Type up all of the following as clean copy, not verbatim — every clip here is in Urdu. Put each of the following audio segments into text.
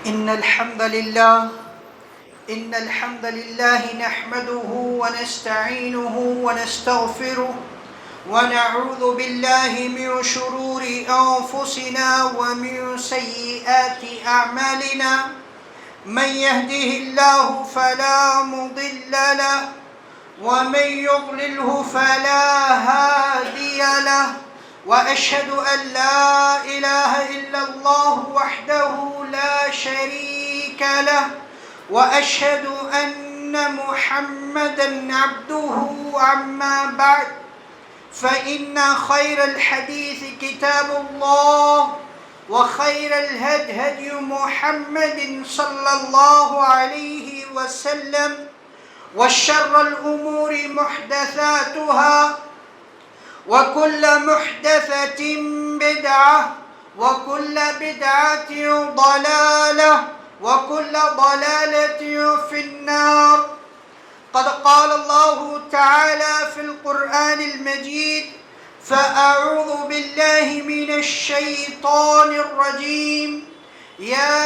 إن الحمد لله إن الحمد لله نحمده ونستعينه ونستغفره ونعوذ بالله من شرور أنفسنا ومن سيئات أعمالنا من يهده الله فلا مضل له ومن يضلله فلا هادي له وأشهد أن لا إله إلا الله وحده لا شريك له وأشهد أن محمدا عبده أما بعد فإن خير الحديث كتاب الله وخير الهدي هدي محمد صلى الله عليه وسلم وشر الأمور محدثاتها وكل محدثة بدعة وكل بدعة ضلالة وكل ضلالة في النار. قد قال الله تعالى في القرآن المجيد: فأعوذ بالله من الشيطان الرجيم. يا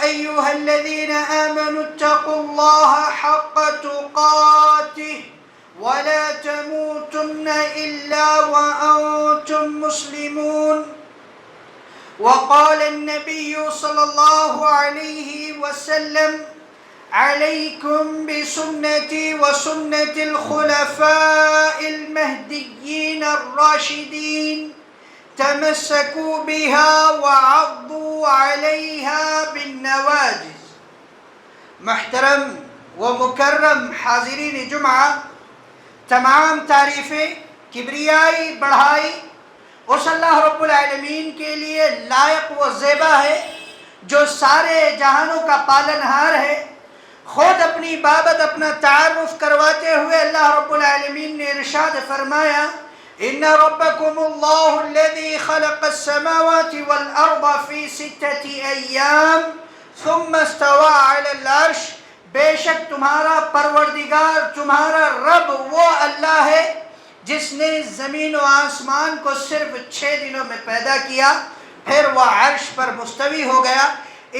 أيها الذين آمنوا اتقوا الله حق تقاته ولا تموتن إلا وأنتم مسلمون. وقال النبي صلى الله عليه وسلم: عليكم بسنتي وسنة الخلفاء المهديين الراشدين تمسكوا بها وعضوا عليها بالنواجذ. محترم و مکرم حاضرین جمعہ، تمام تعریفیں، کبریائی، بڑھائی اس اللہ رب العالمین کے لیے لائق و زیبا ہے جو سارے جہانوں کا پالنہار ہے۔ خود اپنی بابت اپنا تعارف کرواتے ہوئے اللہ رب العالمین نے ارشاد فرمایا: ان ربکم اللہ الذی خلق السماوات والارض فی 6 ایام ثم استوى علی العرش. بے شک تمہارا پروردگار، تمہارا رب وہ اللہ ہے جس نے زمین و آسمان کو صرف 6 دنوں میں پیدا کیا، پھر وہ عرش پر مستوی ہو گیا۔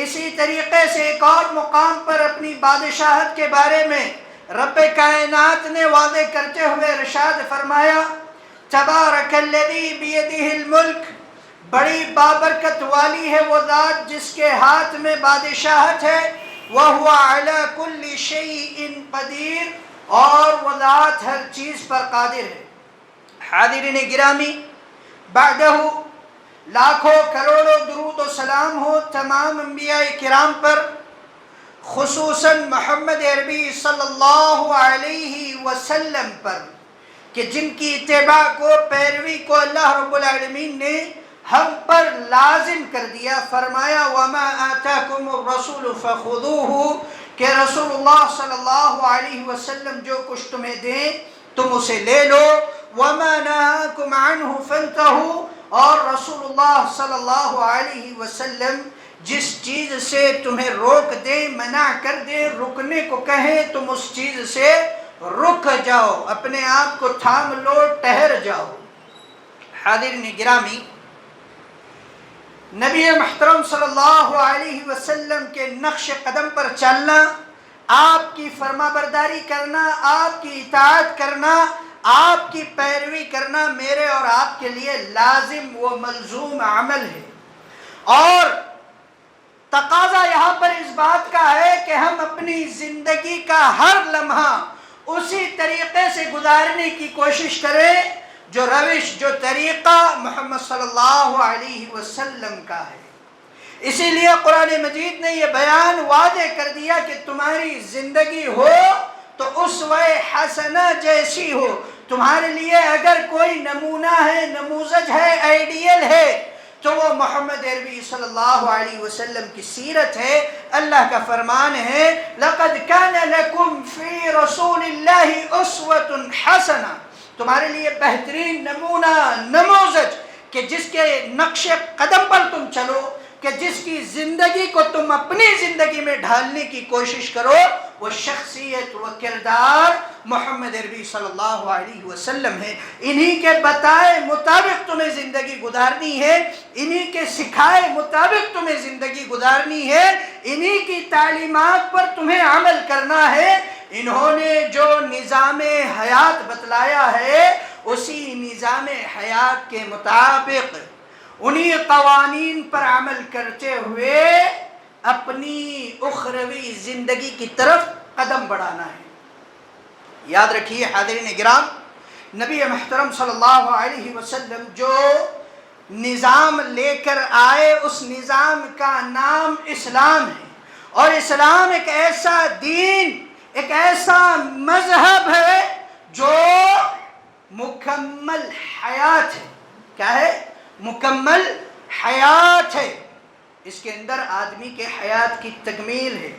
اسی طریقے سے ایک اور مقام پر اپنی بادشاہت کے بارے میں رب کائنات نے واضح کرتے ہوئے ارشاد فرمایا: تبارک الذی بیدہ الملک. بڑی بابرکت والی ہے وہ ذات جس کے ہاتھ میں بادشاہت ہے، وَهُوَ عَلَى كُلِّ شَيْءٍ قَدِيرٌ، اور وہ ذات ہر چیز پر قادر ہے۔ حاضرین گرامی، بعدہ لاکھوں کروڑوں درود و سلام ہو تمام انبیاء کرام پر، خصوصاً محمد عربی صلی اللہ علیہ وسلم پر، کہ جن کی اتباع کو، پیروی کو اللہ رب العالمین نے ہم پر لازم کر دیا۔ فرمایا: وَمَا آتَاكُمُ الرَّسُولُ فَخُذُوهُ، کہ رسول اللہ صلی اللہ علیہ وسلم جو کچھ تمہیں دیں تم اسے لے لو۔ وَمَا نَهَاكُمْ عَنْهُ فَانْتَهُوا، اور رسول اللہ صلی اللہ علیہ وسلم جس چیز سے تمہیں روک دے، منع کر دے، رکنے کو کہیں، تم اس چیز سے رک جاؤ، اپنے آپ کو تھام لو، ٹھہر جاؤ۔ حاضرین گرامی، نبی محترم صلی اللہ علیہ وسلم کے نقش قدم پر چلنا، آپ کی فرما برداری کرنا، آپ کی اطاعت کرنا، آپ کی پیروی کرنا میرے اور آپ کے لیے لازم و ملزوم عمل ہے۔ اور تقاضا یہاں پر اس بات کا ہے کہ ہم اپنی زندگی کا ہر لمحہ اسی طریقے سے گزارنے کی کوشش کریں جو روش، جو طریقہ محمد صلی اللہ علیہ وسلم کا ہے۔ اسی لیے قرآن مجید نے یہ بیان واضح کر دیا کہ تمہاری زندگی ہو تو اسوہ حسنہ جیسی ہو۔ تمہارے لیے اگر کوئی نمونہ ہے، نموذج ہے، آئیڈیل ہے، تو وہ محمد عربی صلی اللہ علیہ وسلم کی سیرت ہے۔ اللہ کا فرمان ہے: لَقَدْ كَانَ لَكُمْ فِي رَسُولِ اللَّهِ أُسْوَةٌ حَسَنَةٌ، تمہارے لیے بہترین نمونہ، نموذج، کہ جس کے نقش قدم پر تم چلو، کہ جس کی زندگی کو تم اپنی زندگی میں ڈھالنے کی کوشش کرو، وہ شخصیت و کردار محمد عربی صلی اللہ علیہ وسلم ہے۔ انہی کے بتائے مطابق تمہیں زندگی گزارنی ہے، انہی کے سکھائے مطابق تمہیں زندگی گزارنی ہے، انہی کی تعلیمات پر تمہیں عمل کرنا ہے۔ انہوں نے جو نظام حیات بتلایا ہے اسی نظام حیات کے مطابق انہی قوانین پر عمل کرتے ہوئے اپنی اخروی زندگی کی طرف قدم بڑھانا ہے۔ یاد رکھیے حاضرین گرام، نبی محترم صلی اللہ علیہ وسلم جو نظام لے کر آئے اس نظام کا نام اسلام ہے، اور اسلام ایک ایسا دین، ایک ایسا مذہب ہے جو مکمل حیات ہے۔ کیا ہے؟ مکمل حیات ہے۔ اس کے اندر آدمی کے حیات کی تکمیل ہے۔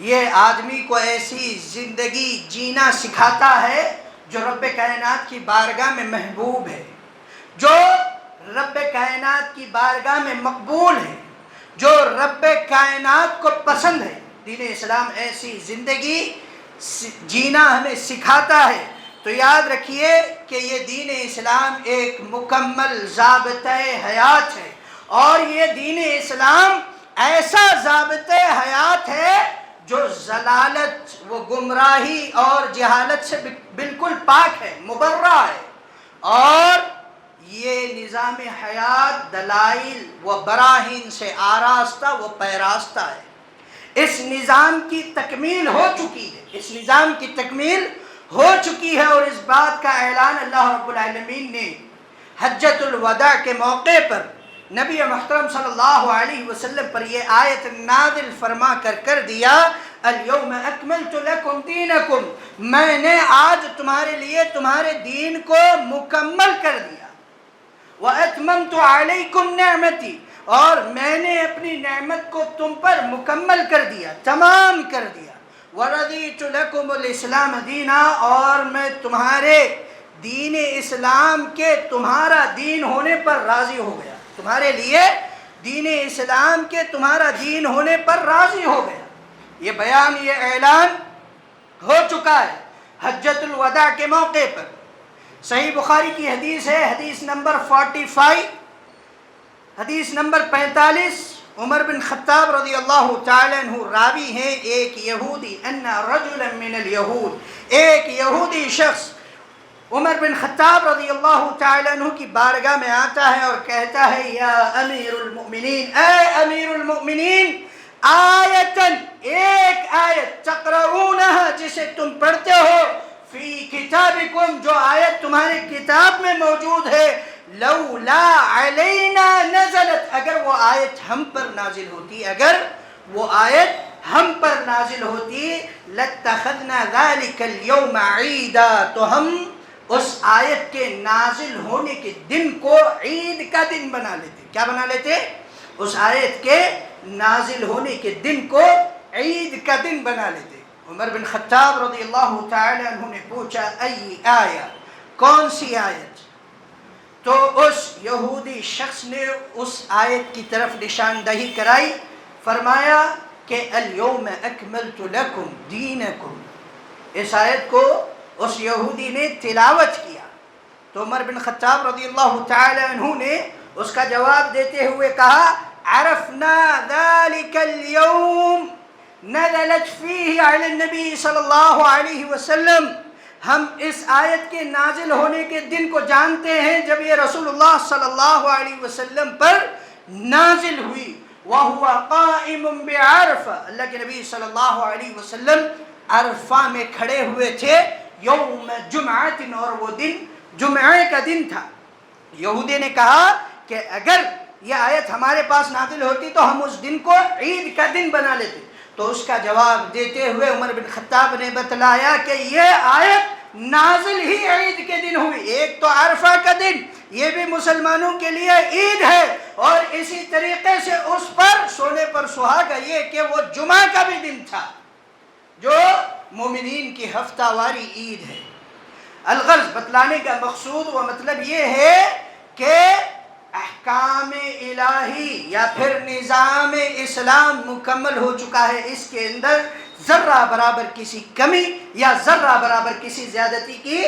یہ آدمی کو ایسی زندگی جینا سکھاتا ہے جو رب کائنات کی بارگاہ میں محبوب ہے، جو رب کائنات کی بارگاہ میں مقبول ہے، جو رب کائنات کو پسند ہے۔ دین اسلام ایسی زندگی جینا ہمیں سکھاتا ہے۔ تو یاد رکھیے کہ یہ دین اسلام ایک مکمل ضابطۂ حیات ہے، اور یہ دین اسلام ایسا ضابطۂ حیات ہے جو ضلالت و گمراہی اور جہالت سے بالکل پاک ہے، مبرہ ہے، اور یہ نظام حیات دلائل و براہین سے آراستہ و پیراستہ ہے۔ اس نظام کی تکمیل ہو چکی ہے، اس نظام کی تکمیل ہو چکی ہے، اور اس بات کا اعلان اللہ رب العالمین نے حجۃ الوداع کے موقع پر نبی محترم صلی اللہ علیہ وسلم پر یہ آیت نازل فرما کر دیا، الیوم اکملت لکم دینکم، میں نے آج تمہارے لیے تمہارے دین کو مکمل کر دیا، واتممت علیکم نعمتی، اور میں نے اپنی نعمت کو تم پر مکمل کر دیا، تمام کر دیا، وردیت لکم الاسلام دینا، اور میں تمہارے دین اسلام کے تمہارا دین ہونے پر راضی ہو گیا، تمہارے لیے دین اسلام کے تمہارا دین ہونے پر راضی ہو گیا۔ یہ بیان، یہ اعلان ہو چکا ہے حجۃ الوداع کے موقع پر۔ صحیح بخاری کی حدیث ہے، حدیث نمبر 45، حدیث نمبر 45، عمر بن خطاب رضی اللہ تعالی عنہ راوی ہیں، ایک یہودی، ان رجلا من الیہود، ایک یہودی شخص عمر بن خطاب رضی اللہ تعالی عنہ کی بارگاہ میں آتا ہے اور کہتا ہے، یا امیر المؤمنین، اے امیر المؤمنین، آیتن، ایک آیت، تقرؤونہا، جسے تم پڑھتے ہو، فی کتابکم، جو آیت تمہاری کتاب میں موجود ہے، لولا علینا نزلت، اگر وہ آیت ہم پر نازل ہوتی، اگر وہ آیت ہم پر نازل ہوتی، لاتخذنا ذلک اليوم عیدا، تو ہم اس آیت کے نازل ہونے کے دن کو عید کا دن بنا لیتے۔ کیا بنا لیتے؟ اس آیت کے نازل ہونے کے دن کو عید کا دن بنا لیتے۔ عمر بن خطاب رضی اللہ تعالی عنہ نے پوچھا، ای آیہ، کون سی آیت؟ تو اس یہودی شخص نے اس آیت کی طرف نشاندہی کرائی، فرمایا کہ الیوم اکملت لکم دینکم۔ اس آیت کو اس یہودی نے تلاوت کیا، تو عمر بن خطاب رضی اللہ تعالی عنہ نے اس کا جواب دیتے ہوئے کہا، عرفنا ذلك اليوم نزلت فيه علی النبی صلی اللہ علیہ وسلم، ہم اس آیت کے نازل ہونے کے دن کو جانتے ہیں جب یہ رسول اللہ صلی اللہ علیہ وسلم پر نازل ہوئی، وَهُوَ قَائِمٌ بِعَرْفَةٍ، اللہ کے نبی صلی اللہ علیہ وسلم عرفہ میں کھڑے ہوئے تھے، یوم جمعۃ، اور وہ دن جمعے کا دن تھا۔ یہودی نے کہا کہ اگر یہ آیت ہمارے پاس نازل ہوتی تو ہم اس دن کو عید کا دن بنا لیتے۔ تو اس کا جواب دیتے ہوئے عمر بن خطاب نے بتلایا کہ یہ آیت نازل ہی عید کے دن ہوئی، ایک تو عرفہ کا دن، یہ بھی مسلمانوں کے لیے عید ہے، اور اسی طریقے سے اس پر سونے پر سہاگا یہ کہ وہ جمعہ کا بھی دن تھا جو مومنین کی ہفتہ واری عید ہے۔ الغرض، بتلانے کا مقصود و مطلب یہ ہے کہ احکام الہی یا پھر نظام اسلام مکمل ہو چکا ہے، اس کے اندر ذرہ برابر کسی کمی یا ذرہ برابر کسی زیادتی کی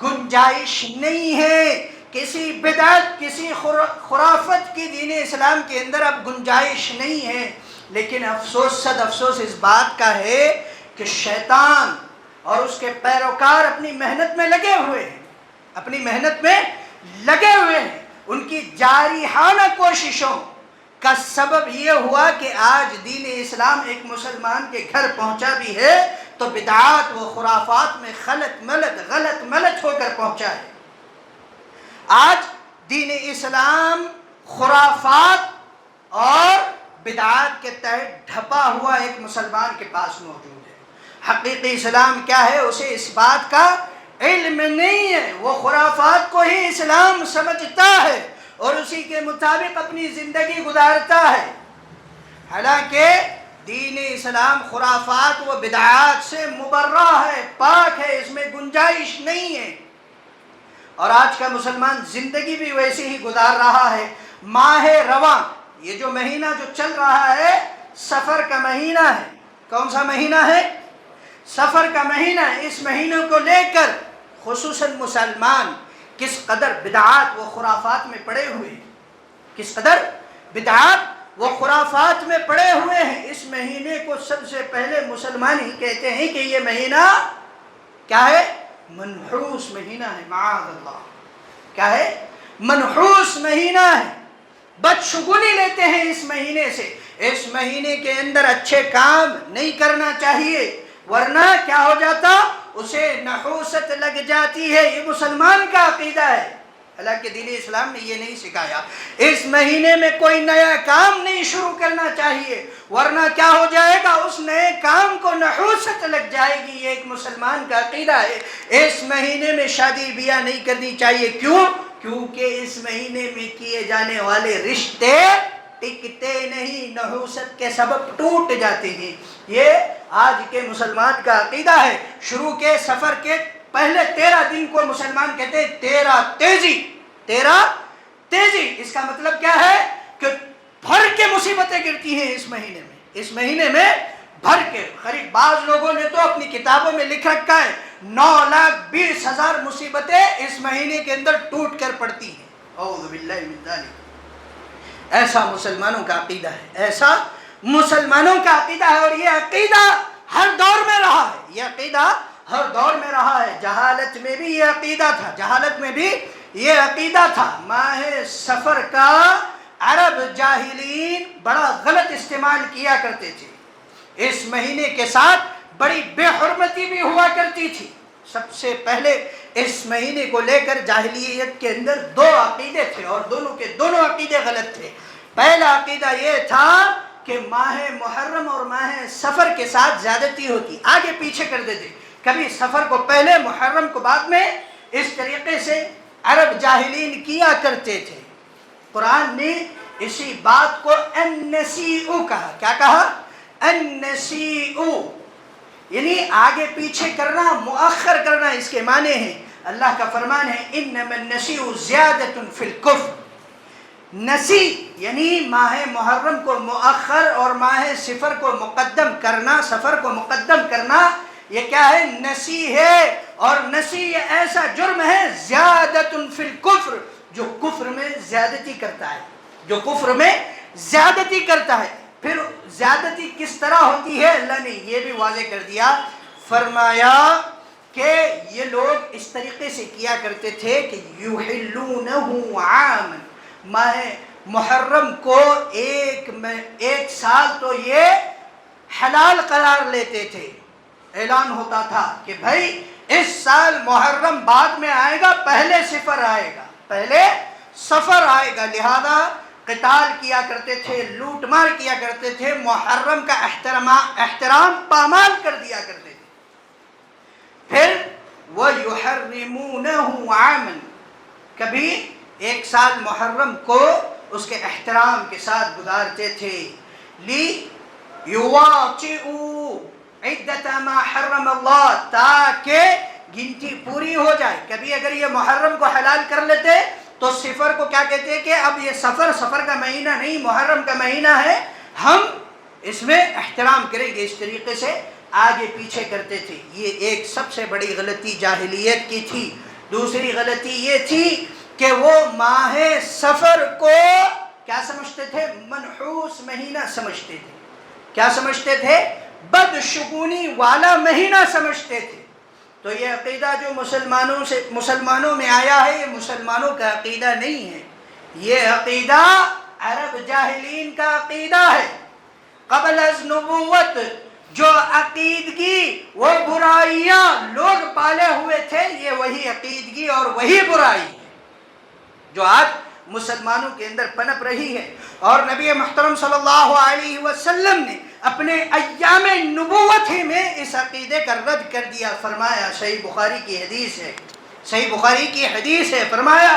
گنجائش نہیں ہے، کسی بدعت، کسی خرافت کی دین اسلام کے اندر اب گنجائش نہیں ہے۔ لیکن افسوس صد افسوس اس بات کا ہے کہ شیطان اور اس کے پیروکار اپنی محنت میں لگے ہوئے ہیں، اپنی محنت میں لگے ہوئے ہیں۔ ان کی جارحانہ کوششوں کا سبب یہ ہوا کہ آج دین اسلام ایک مسلمان کے گھر پہنچا بھی ہے تو بدعات و خرافات میں غلط ملت ہو کر پہنچا ہے۔ آج دین اسلام خرافات اور بدعات کے تحت ڈھپا ہوا ایک مسلمان کے پاس موجود ہے۔ حقیقی اسلام کیا ہے اسے اس بات کا علم نہیں ہے، وہ خرافات کو ہی اسلام سمجھتا ہے اور اسی کے مطابق اپنی زندگی گزارتا ہے، حالانکہ دین اسلام خرافات و بدعات سے مبرہ ہے، پاک ہے، اس میں گنجائش نہیں ہے۔ اور آج کا مسلمان زندگی بھی ویسے ہی گزار رہا ہے۔ ماہ رواں، یہ جو مہینہ جو چل رہا ہے سفر کا مہینہ ہے۔ کون سا مہینہ ہے؟ سفر کا مہینہ ہے۔ اس مہینے کو لے کر خصوصاً مسلمان کس قدر بدعات و خرافات میں پڑے ہوئے ہیں، کس قدر بدعات و خرافات میں پڑے ہوئے ہیں۔ اس مہینے کو سب سے پہلے مسلمان ہی کہتے ہیں کہ یہ مہینہ کیا ہے؟ منحوس مہینہ ہے، معاذ اللہ۔ کیا ہے؟ منحوس مہینہ ہے۔ بدشگونی لیتے ہیں اس مہینے سے۔ اس مہینے کے اندر اچھے کام نہیں کرنا چاہیے، ورنہ کیا ہو جاتا؟ اسے نحوست لگ جاتی ہے۔ یہ مسلمان کا عقیدہ ہے، حالانکہ دین اسلام نے یہ نہیں سکھایا۔ اس مہینے میں کوئی نیا کام نہیں شروع کرنا چاہیے، ورنہ کیا ہو جائے گا؟ اس نئے کام کو نحوست لگ جائے گی۔ یہ ایک مسلمان کا عقیدہ ہے۔ اس مہینے میں شادی بیاہ نہیں کرنی چاہیے۔ کیوں؟ کیونکہ اس مہینے میں کیے جانے والے رشتے ٹکتے نہیں، نحوست کے سبب ٹوٹ جاتے ہیں۔ یہ آج کے مسلمان کا عقیدہ ہے۔ شروع کے سفر کے پہلے 13 دن کو مسلمان کہتے ہیں 13 تیزی، 13 تیزی۔ اس کا مطلب کیا ہے؟ کہ بھر کے مصیبتیں گرتی ہیں اس مہینے میں، اس مہینے میں بھر کے۔ قریب بعض لوگوں نے تو اپنی کتابوں میں لکھ رکھا ہے 9,20,000 مصیبتیں اس مہینے کے اندر ٹوٹ کر پڑتی ہیں۔ اعوذ باللہ من ذالک۔ ایسا مسلمانوں کا عقیدہ ہے، ایسا مسلمانوں کا عقیدہ ہے، اور یہ عقیدہ ہر دور میں رہا ہے، یہ عقیدہ ہر دور میں رہا ہے۔ جہالت میں بھی یہ عقیدہ تھا، جہالت میں بھی یہ عقیدہ تھا۔ ماہ سفر کا عرب جاہلین بڑا غلط استعمال کیا کرتے تھے۔ اس مہینے کے ساتھ بڑی بے حرمتی بھی ہوا کرتی تھی۔ سب سے پہلے اس مہینے کو لے کر جاہلیت کے اندر 2 عقیدے تھے، اور دونوں کے دونوں عقیدے غلط تھے۔ پہلا عقیدہ یہ تھا کہ ماہ محرم اور ماہ سفر کے ساتھ زیادتی ہوتی، آگے پیچھے کر دیتے، کبھی سفر کو پہلے محرم کو بعد میں، اس طریقے سے عرب جاہلین کیا کرتے تھے۔ قرآن نے اسی بات کو النسیء کہا۔ کیا کہا؟ النسیء، یعنی آگے پیچھے کرنا، مؤخر کرنا، اس کے معنی ہیں۔ اللہ کا فرمان ہے انما النسیء زیادۃ فی الکفر۔ نسی یعنی ماہ محرم کو مؤخر اور ماہ سفر کو مقدم کرنا، سفر کو مقدم کرنا، یہ کیا ہے؟ نسی ہے۔ اور نسی یہ ایسا جرم ہے زیادۃ فی الکفر، جو کفر میں زیادتی کرتا ہے، جو کفر میں زیادتی کرتا ہے۔ پھر زیادتی کس طرح ہوتی ہے اللہ نے یہ بھی واضح کر دیا، فرمایا کہ یہ لوگ اس طریقے سے کیا کرتے تھے کہ یحلونہ عاما، ماہ محرم کو ایک سال تو یہ حلال قرار لیتے تھے۔ اعلان ہوتا تھا کہ بھائی اس سال محرم بعد میں آئے گا، پہلے سفر آئے گا، پہلے سفر آئے گا، لہذا قتال کیا کرتے تھے، لوٹ مار کیا کرتے تھے، محرم کا احترام پامال کر دیا کرتے تھے۔ پھر وَيُحَرِّمُونَهُ عَامًا، کبھی ایک سال محرم کو اس کے احترام کے ساتھ گزارتے تھے۔ لِيُوَاطِئُوا عِدَّةَ مَا حَرَّمَ اللَّهُ، تاکہ گنتی پوری ہو جائے۔ کبھی اگر یہ محرم کو حلال کر لیتے تو سفر کو کیا کہتے ہیں کہ اب یہ سفر کا مہینہ نہیں، محرم کا مہینہ ہے، ہم اس میں احترام کریں گے۔ اس طریقے سے آگے پیچھے کرتے تھے۔ یہ ایک سب سے بڑی غلطی جاہلیت کی تھی۔ دوسری غلطی یہ تھی کہ وہ ماہ سفر کو کیا سمجھتے تھے؟ منحوس مہینہ سمجھتے تھے۔ کیا سمجھتے تھے؟ بدشگونی والا مہینہ سمجھتے تھے۔ تو یہ عقیدہ جو مسلمانوں میں آیا ہے، یہ مسلمانوں کا عقیدہ نہیں ہے، یہ عقیدہ عرب جاہلین کا عقیدہ ہے۔ قبل از نبوت جو عقیدگی وہ برائیاں لوگ پالے ہوئے تھے، یہ وہی عقیدگی اور وہی برائی ہے جو آج مسلمانوں کے اندر پنپ رہی ہے۔ اور نبی محترم صلی اللہ علیہ وسلم نے اپنے ایام نبوت ہی میں اس عقیدے کا رد کر دیا۔ فرمایا، صحیح بخاری کی حدیث ہے، صحیح بخاری کی حدیث ہے، فرمایا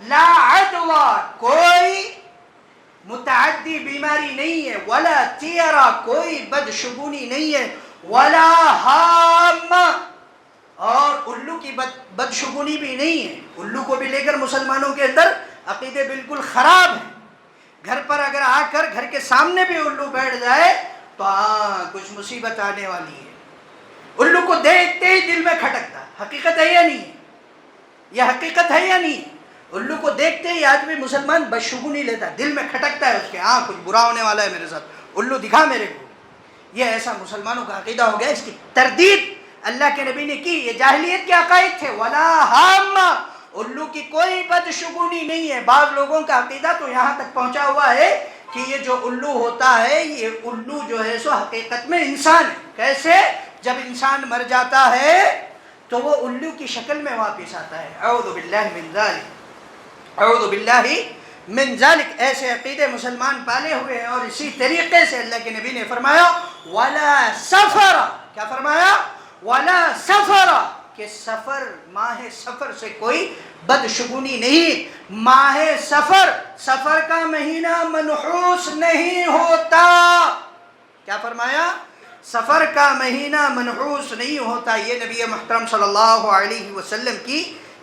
لا عدوى، کوئی متعدی بیماری نہیں ہے، ولا تیرا، کوئی بدشگونی نہیں ہے، ولا ہامہ، اور الو کی بدشگونی بھی نہیں ہے۔ الو کو بھی لے کر مسلمانوں کے اندر عقیدے بالکل خراب ہیں۔ گھر پر اگر آ کر گھر کے سامنے بھی الو بیٹھ جائے تو کچھ مصیبت آنے والی ہے۔ الو کو دیکھتے ہی دل میں کھٹکتا، حقیقت ہے یا نہیں؟ یہ حقیقت ہے یا نہیں؟ الو کو دیکھتے ہی آدمی مسلمان بدشگونی لیتا، دل میں کھٹکتا ہے اس کے، کچھ برا ہونے والا ہے میرے ساتھ، الو دکھا میرے کو۔ یہ ایسا مسلمانوں کا عقیدہ ہو گیا، اس کی تردید اللہ کے نبی نے کی۔ یہ جاہلیت کے عقائد تھے۔ ولا ہامہ، الو کی کوئی بدشگونی نہیں ہے۔ بعض لوگوں کا عقیدہ تو یہاں تک پہنچا ہوا ہے کہ یہ جو الو ہوتا ہے، یہ الو جو ہے سو حقیقت میں انسان ہے۔ کیسے؟ جب انسان مر جاتا ہے تو وہ الو کی شکل میں واپس آتا ہے۔ اعوذ باللہ من ذالک، اعوذ باللہ من ذالک، ایسے عقیدے مسلمان پالے ہوئے ہیں۔ اور اسی طریقے سے اللہ کے نبی نے فرمایا ولا سفر، کیا فرمایا؟ ولا سفر، کہ سفر، ماہ سفر سے کوئی بدشگونی نہیں۔ ماہ سفر، سفر کا مہینہ منحوس نہیں ہوتا۔ کیا فرمایا؟ سفر کا مہینہ منحوس نہیں ہوتا۔ یہ نبی محترم صلی اللہ علیہ وسلم کی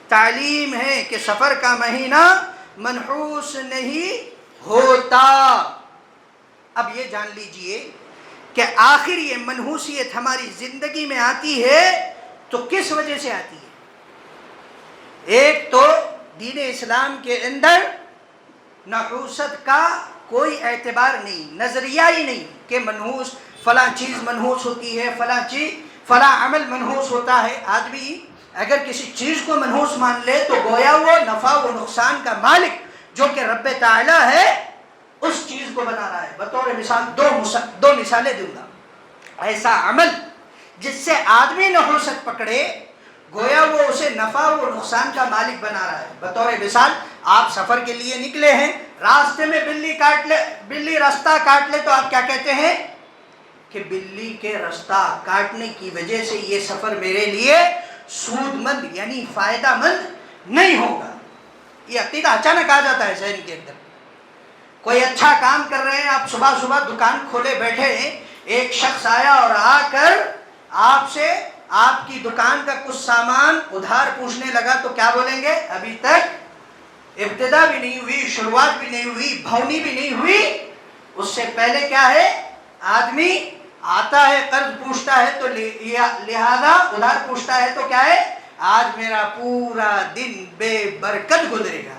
تعلیم ہے کہ سفر کا مہینہ منحوس نہیں ہوتا۔ اب یہ جان لیجئے کہ آخر یہ منحوسیت ہماری زندگی میں آتی ہے تو کس وجہ سے آتی ہے؟ ایک تو دین اسلام کے اندر نحوست کا کوئی اعتبار نہیں، نظریہ ہی نہیں کہ منحوس فلاں چیز منحوس ہوتی ہے، فلاں چیز، فلاں عمل منحوس ہوتا ہے۔ آدمی اگر کسی چیز کو منحوس مان لے تو گویا وہ نفع و نقصان کا مالک جو کہ رب تعالی ہے اس چیز کو بنا رہا ہے۔ بطور مثال دو مثالیں دوں گا۔ ایسا عمل جس سے آدمی نحوست پکڑے گویا وہ اسے نفع و نقصان کا مالک بنا رہا ہے۔ بطور مثال آپ سفر کے لیے نکلے ہیں، راستے میں بلی راستہ کاٹ لے تو آپ کیا کہتے ہیں کہ بلی کے راستہ کاٹنے کی وجہ سے یہ سفر میرے لیے سود مند یعنی فائدہ مند نہیں ہوگا۔ یہ عقیدہ اچانک آ جاتا ہے ذہن کے اندر۔ کوئی اچھا کام کر رہے ہیں، آپ صبح صبح دکان کھولے بیٹھے ہیں، ایک شخص آیا اور آ کر آپ سے آپ کی دکان کا کچھ سامان ادھار پوچھنے لگا تو کیا بولیں گے؟ ابھی تک ابتدا بھی نہیں ہوئی، شروعات بھی نہیں ہوئی، بھونی بھی نہیں ہوئی، اس سے پہلے کیا ہے؟ آدمی آتا ہے قرض پوچھتا ہے تو لہذا ادھار پوچھتا ہے تو کیا ہے؟ آج میرا پورا دن بے برکت گزرے گا،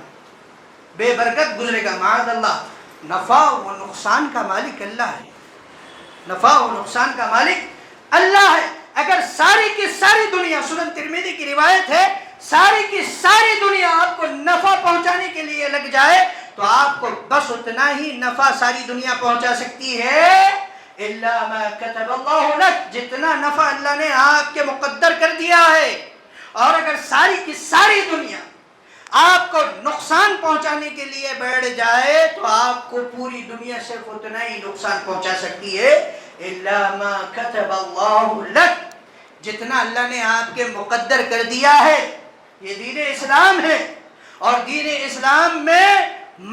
بے برکت گزرے گا، معاذ اللہ۔ نفع و نقصان کا مالک اللہ ہے، نفع و نقصان کا مالک اللہ ہے۔ اگر ساری کی ساری دنیا، سنن ترمذی کی روایت ہے، ساری کی ساری دنیا آپ کو نفع پہنچانے کے لیے لگ جائے تو آپ کو بس اتنا ہی نفع ساری دنیا پہنچا سکتی ہے، الا ما كتب اللہ لک، جتنا نفع اللہ نے آپ کے مقدر کر دیا ہے۔ اور اگر ساری کی ساری دنیا آپ کو نقصان پہنچانے کے لیے بیٹھ جائے تو آپ کو پوری دنیا صرف اتنا ہی نقصان پہنچا سکتی ہے، الا ما كتب اللہ لک، جتنا اللہ نے آپ کے مقدر کر دیا ہے۔ یہ دین اسلام ہے، اور دین اسلام میں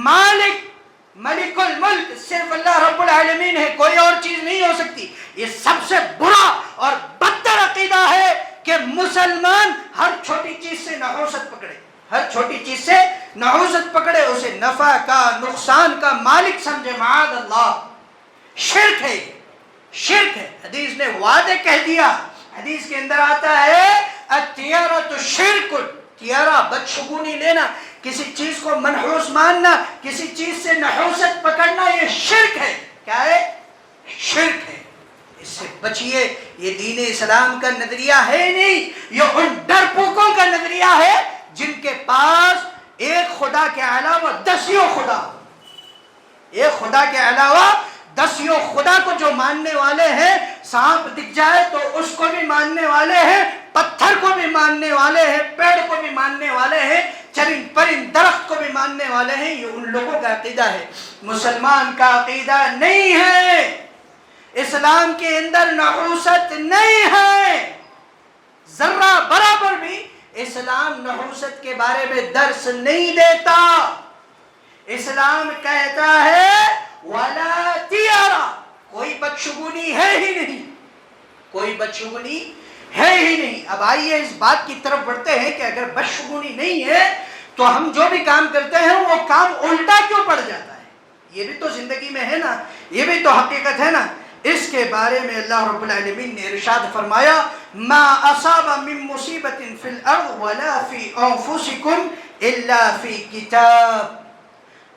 مالک، ملک الملک صرف اللہ رب العالمین ہے، کوئی اور چیز نہیں ہو سکتی۔ یہ سب سے برا اور بدتر عقیدہ ہے کہ مسلمان ہر چھوٹی چیز سے نحوست پکڑے، ہر چھوٹی چیز سے نحوست پکڑے، اسے نفع کا نقصان کا مالک سمجھے، معاذ اللہ۔ شرک ہے، شرک ہے۔ حدیث نے واضح کہہ دیا، حدیث کے اندر آتا ہے الطیرۃ شرک، تیارہ بدشگونی لینا، کسی چیز کو منحوس ماننا، کسی چیز سے نحوست پکڑنا، یہ شرک ہے۔ کیا ہے؟ شرک ہے، اس سے بچیے۔ یہ دین اسلام کا نظریہ ہے نہیں، یہ ان ڈرپوکوں کا نظریہ ہے جن کے پاس ایک خدا کے علاوہ دسیوں خدا، ایک خدا کے علاوہ دسیوں خدا کو جو ماننے والے ہیں، سانپ دکھ جائے تو اس کو بھی ماننے والے ہیں، پتھر کو بھی ماننے والے ہیں، پیڑ کو بھی ماننے والے ہیں، چرند پرند درخت کو بھی ماننے والے ہیں۔ یہ ان لوگوں کا عقیدہ ہے، مسلمان کا عقیدہ نہیں ہے۔ اسلام کے اندر نحوست نہیں ہے، ذرہ برابر بھی اسلام نحوست کے بارے میں درس نہیں دیتا۔ اسلام کہتا ہے وَلَا تِيَرَا، کوئی بدشگونی ہے ہی نہیں، کوئی بدشگونی ہے ہی نہیں۔ اب آئیے اس بات کی طرف بڑھتے ہیں کہ اگر بدشگونی نہیں ہے تو ہم جو بھی کام کرتے ہیں وہ کام الٹا کیوں پڑ جاتا ہے؟ یہ بھی تو زندگی میں ہے نا، یہ بھی تو حقیقت ہے نا۔ اس کے بارے میں اللہ رب العالمین نے ارشاد فرمایا ما اصاب من مصیبت فی الارض ولا فی انفسکم الا فی کتاب،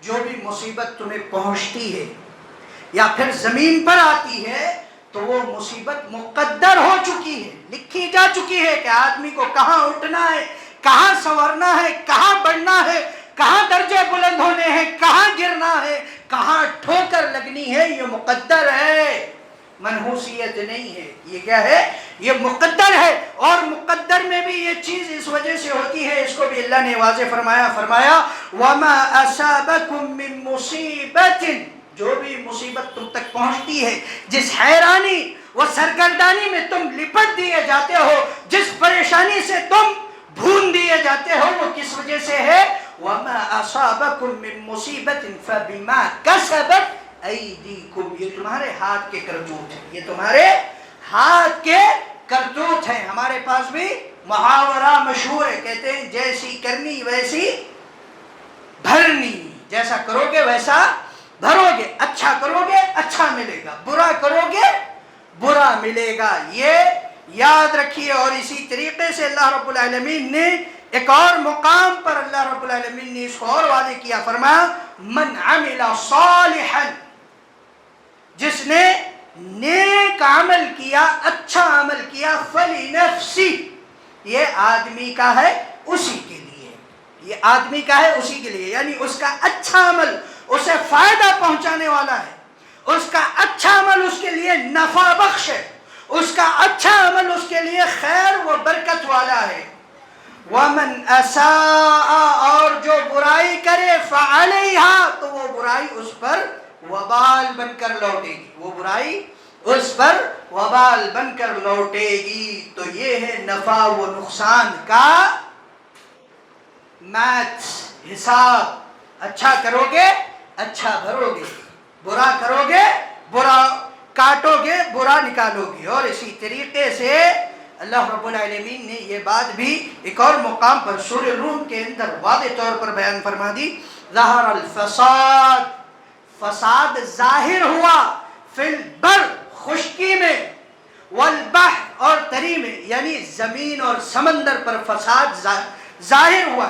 جو بھی مصیبت تمہیں پہنچتی ہے یا پھر زمین پر آتی ہے تو وہ مصیبت مقدر ہو چکی ہے، لکھی جا چکی ہے کہ آدمی کو کہاں اٹھنا ہے، کہاں سنورنا ہے، کہاں بڑھنا ہے، کہاں درجے بلند ہونے ہیں، کہاں گرنا ہے، کہاں ٹھوکر لگنی ہے، یہ مقدر ہے، منحوسیت نہیں ہے۔ یہ کیا ہے؟ یہ مقدر ہے، اور مقدر میں بھی یہ چیز اس وجہ سے ہوتی ہے، اس کو بھی اللہ نے واضح فرمایا وَمَا أَصَابَكُم مِّن مُّصِيبَةٍ، جو بھی مصیبت تم تک پہنچتی ہے، جس حیرانی و سرگردانی میں تم لپٹ دیے جاتے ہو، جس پریشانی سے تم بھون دیے جاتے ہو، وہ کس وجہ سے ہے؟ وَمَا أَصَابَكُم مِّن مُّصِيبَةٍ فَبِمَا كَسَبَتْ ایدیکم، یہ تمہارے ہاتھ کے کرتوت ہیں، یہ تمہارے ہاتھ کے کرتوت ہیں۔ ہمارے پاس بھی محاورہ مشہور ہے، کہتے ہیں جیسی کرنی ویسی بھرنی، جیسا کرو گے ویسا بھرو گے، اچھا کرو گے اچھا ملے گا، برا کرو گے برا ملے گا، یہ یاد رکھیے۔ اور اسی طریقے سے اللہ رب العالمین نے ایک اور مقام پر اللہ رب العالمین نے اس کو اور واضح کیا، فرمایا من عمل صالحا، جس نے نیک عمل کیا، اچھا عمل کیا، فَلِنَفْسِهِ، یہ آدمی کا ہے اسی کے لیے، یہ آدمی کا ہے اسی کے لیے، یعنی اس کا اچھا عمل اسے فائدہ پہنچانے والا ہے، اس کا اچھا عمل اس کے لیے نفع بخش ہے، اس کا اچھا عمل اس کے لیے خیر و برکت والا ہے۔ وَمَنْ أَسَاءَ، اور جو برائی کرے فَعَلَيْهَا، تو وہ برائی اس پر وبال بن کر لوٹے گی، وہ برائی اس پر وبال بن کر لوٹے گی۔ تو یہ ہے نفع و نقصان کا میتھس، حساب۔ اچھا کرو گے اچھا بھرو گے، برا کرو گے برا کاٹو گے برا نکالو گے۔ اور اسی طریقے سے اللہ رب العالمین نے یہ بات بھی ایک اور مقام پر سورہ روم کے اندر واضح طور پر بیان فرما دی، ظہر الفساد، فساد ظاہر ہوا، فی البر، خشکی میں، والبحر، اور تری میں، یعنی زمین اور سمندر پر فساد ظاہر ہوا۔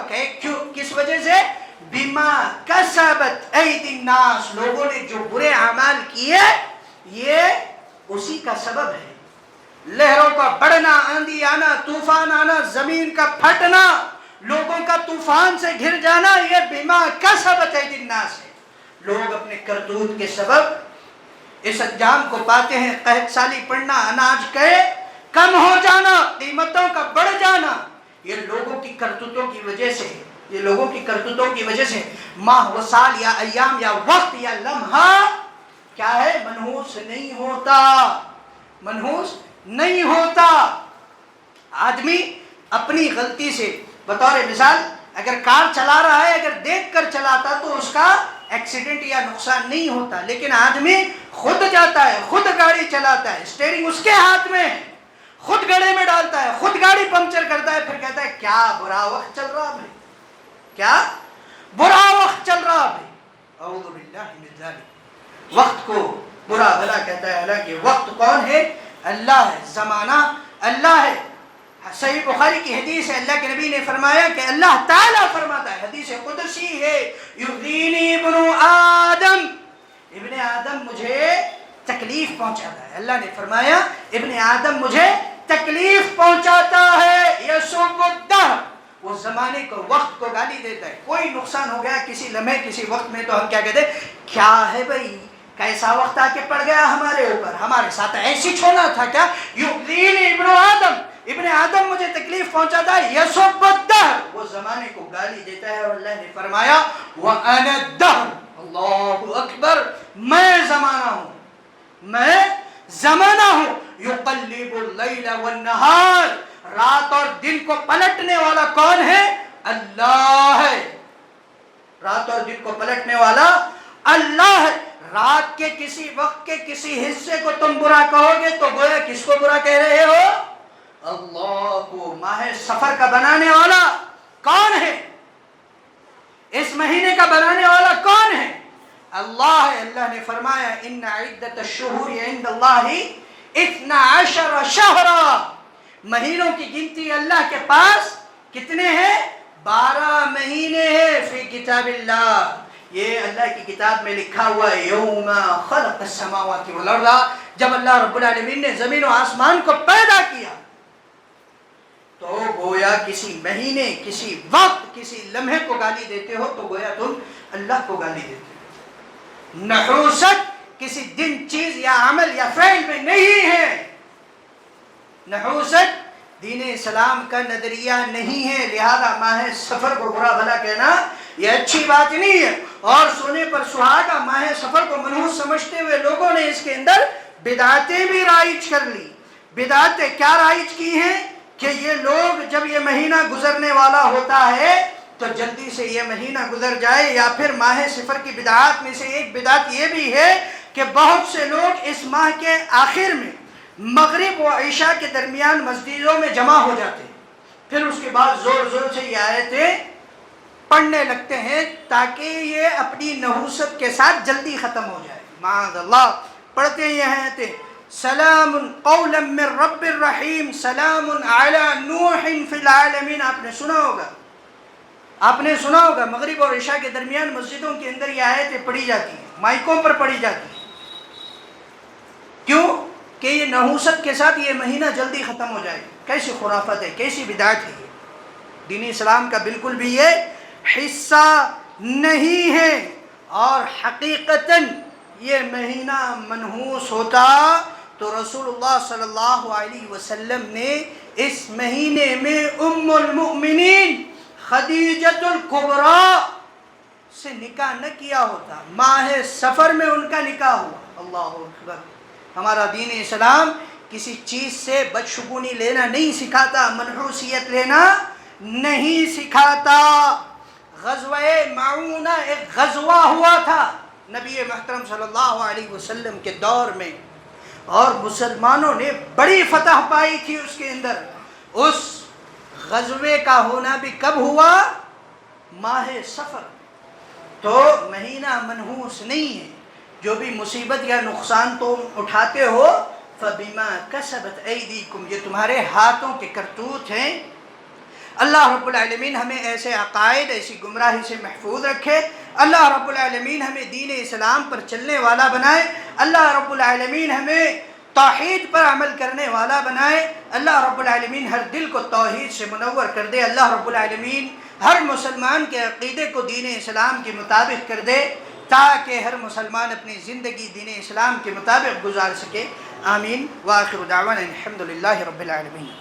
کس وجہ سے؟ بما کسبت ایدی الناس، لوگوں نے جو برے اعمال کیے یہ اسی کا سبب ہے۔ لہروں کا بڑھنا، آندھی آنا، طوفان آنا، زمین کا پھٹنا، لوگوں کا طوفان سے گھر جانا، یہ بما کسبت ایدی الناس ہے۔ لوگ اپنے کرتوت کے سبب اس انجام کو پاتے ہیں۔ قحط سالی پڑنا، اناج کے کم ہو جانا، قیمتوں کا بڑھ جانا، یہ لوگوں کی کرتوتوں کی وجہ سے، یہ لوگوں کی کرتوتوں کی وجہ سے۔ ماہ و سال یا ایام یا وقت یا لمحہ کیا ہے؟ منحوس نہیں ہوتا، منحوس نہیں ہوتا۔ آدمی اپنی غلطی سے، بطور مثال اگر کار چلا رہا ہے، اگر دیکھ کر چلاتا تو اس کا ایکسیڈنٹ یا نقصان نہیں ہوتا، لیکن آدمی خود جاتا ہے، خود گاڑی چلاتا ہے، اسٹیئرنگ اس کے ہاتھ میں ہے، خود گڑھے میں ڈالتا ہے، خود گاڑی پنکچر کرتا ہے، پھر کہتا ہے کیا برا وقت چل رہا بھائی، کیا برا وقت چل رہا بھائی۔ اعوذ باللہ من ذالک، وقت کو برا بھلا کہتا ہے، حالانکہ وقت کون ہے؟ اللہ ہے، زمانہ اللہ ہے۔ صحیح بخاری کی حدیث ہے، اللہ کے نبی نے فرمایا کہ اللہ تعالیٰ فرماتا ہے، حدیث قدسی ہے، یؤذینی ابن آدم، ابن آدم مجھے تکلیف تکلیف پہنچاتا ہے. اللہ نے فرمایا ابن آدم مجھے تکلیف پہنچاتا ہے. یسب الدہر، وہ زمانے کو وقت کو گالی دیتا ہے. کوئی نقصان ہو گیا کسی لمحے کسی وقت میں تو ہم کیا کہتے ہیں؟ کیا ہے بھائی، کیسا وقت آ کے پڑ گیا ہمارے اوپر، ہمارے ساتھ ایسی چھونا تھا کیا؟ یؤذینی ابن آدم، ابن آدم مجھے تکلیف پہنچاتا ہے. یسب الدہر، وہ زمانے کو گالی دیتا ہے. اور اللہ نے فرمایا وَأَنَا الدَّهْرُ، اللہ اکبر، میں زمانہ ہوں، میں زمانہ ہوں. یقلب اللیل والنہار، رات اور دن کو پلٹنے والا کون ہے؟ اللہ ہے. رات اور دن کو پلٹنے والا اللہ ہے. رات کے کسی وقت کے کسی حصے کو تم برا کہو گے تو گویا کس کو برا کہہ رہے ہو؟ اللہ کو. ماہ سفر کا بنانے والا کون ہے؟ اس مہینے کا بنانے والا کون ہے؟ اللہ ہے. اللہ نے فرمایا ان عدت الشہور عند اللہ 12 شہرا، مہینوں کی گنتی اللہ کے پاس کتنے ہیں؟ 12 مہینے ہیں. فی کتاب اللہ، یہ اللہ کی کتاب میں لکھا ہوا ہے. یوم خلق السماوات والارض، جب اللہ رب العالمین نے زمین و آسمان کو پیدا کیا تو گویا کسی مہینے کسی وقت کسی لمحے کو گالی دیتے ہو تو گویا تم اللہ کو گالی دیتے ہو. نحوست کسی دن چیز یا عمل یا فعل میں نہیں ہے. نحوست دین اسلام کا نظریہ نہیں ہے. لہذا ماہ سفر کو برا بھلا کہنا یہ اچھی بات نہیں ہے. اور سونے پر سہاگا ماہ سفر کو منحوس سمجھتے ہوئے لوگوں نے اس کے اندر بدعتیں بھی رائج کر لی. بدعتیں کیا رائج کی ہیں کہ یہ لوگ جب یہ مہینہ گزرنے والا ہوتا ہے تو جلدی سے یہ مہینہ گزر جائے. یا پھر ماہ سفر کی بدعات میں سے ایک بدعت یہ بھی ہے کہ بہت سے لوگ اس ماہ کے آخر میں مغرب و عشاء کے درمیان مسجدوں میں جمع ہو جاتے ہیں. پھر اس کے بعد زور زور سے یہ آیتیں پڑھنے لگتے ہیں تاکہ یہ اپنی نحوست کے ساتھ جلدی ختم ہو جائے. معاذ اللہ. پڑھتے یہ ہیں آیتیں سلام قولا من رب الرحیم سلام علی نوح فی العالمین. آپ نے سنا ہوگا مغرب اور عشاء کے درمیان مسجدوں کے اندر یہ آیتیں پڑھی جاتی ہیں، مائکوں پر پڑھی جاتی ہیں. کیوں؟ کہ یہ نحوست کے ساتھ یہ مہینہ جلدی ختم ہو جائے. کیسی خرافت ہے، کیسی بدعت ہے یہ. دین اسلام کا بالکل بھی یہ حصہ نہیں ہے. اور حقیقتاً یہ مہینہ منحوس ہوتا تو رسول اللہ صلی اللہ علیہ وسلم نے اس مہینے میں ام المؤمنین خدیجۃ الکبریٰ سے نکاح نہ کیا ہوتا. ماہ سفر میں ان کا نکاح ہوا. اللہ اکبر. ہمارا دین اسلام کسی چیز سے بدشگونی لینا نہیں سکھاتا، منحوسیت لینا نہیں سکھاتا. غزوہ معونہ ایک غزوہ ہوا تھا نبی محترم صلی اللہ علیہ وسلم کے دور میں، اور مسلمانوں نے بڑی فتح پائی تھی اس کے اندر. اس غزوے کا ہونا بھی کب ہوا؟ ماہ سفر. تو مہینہ منحوس نہیں ہے. جو بھی مصیبت یا نقصان تم اٹھاتے ہو فبما کسبت ایدیکم، یہ تمہارے ہاتھوں کے کرتوت ہیں. اللہ رب العالمین ہمیں ایسے عقائد ایسی گمراہی سے محفوظ رکھے. اللہ رب العالمین ہمیں دین اسلام پر چلنے والا بنائے. اللہ رب العالمین ہمیں توحید پر عمل کرنے والا بنائے. اللہ رب العالمین ہر دل کو توحید سے منور کر دے. اللہ رب العالمین ہر مسلمان کے عقیدے کو دین اسلام کے مطابق کر دے تاکہ ہر مسلمان اپنی زندگی دین اسلام کے مطابق گزار سکے. آمین. وآخر دعوانا الحمدللہ رب العالمین.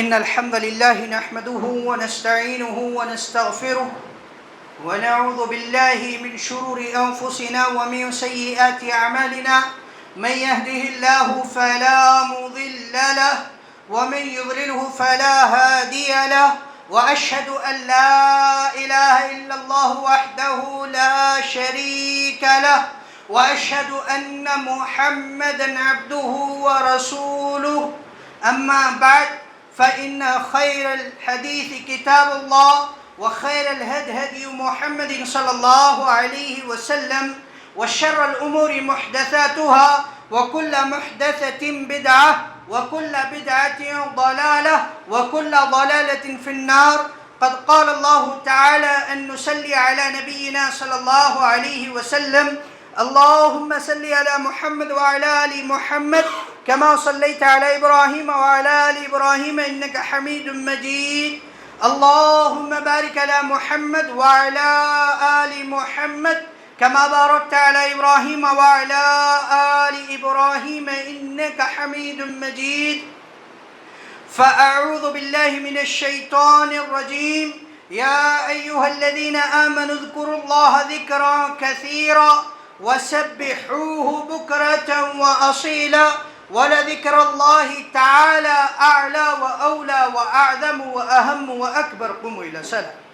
إن الحمد لله نحمده ونستعينه ونستغفره ونعوذ بالله من شرور أنفسنا ومن سيئات أعمالنا. من يهده الله فلا مضل له ومن يضلله فلا هادي له. وأشهد أن لا إله إلا الله وحده لا شريك له وأشهد أن محمدا عبده ورسوله. أما بعد فإن خير الحديث كتاب الله وخير الهدي هدي محمد صلى الله عليه وسلم، وشر الأمور محدثاتها، وكل محدثة بدعة، وكل بدعة ضلالة، وكل ضلالة في النار. قد قال الله تعالى أن نصلي على نبينا صلى الله عليه وسلم: اللهم صل على محمد وعلى آل محمد كما صليت على إبراهيم وعلى آل إبراهيم إنك حميد مجيد. اللهم بارك على محمد وعلى آل محمد كما باركت على إبراهيم وعلى آل إبراهيم إنك حميد مجيد. فأعوذ بالله من الشيطان الرجيم. يا أيها الذين آمنوا اذكروا الله ذكرا كثيرا وسبحوه بكرة وأصيلا ولذكر الله تعالى أعلى وأولى وأعظم وأهم وأكبر. قوموا إلى صلاة.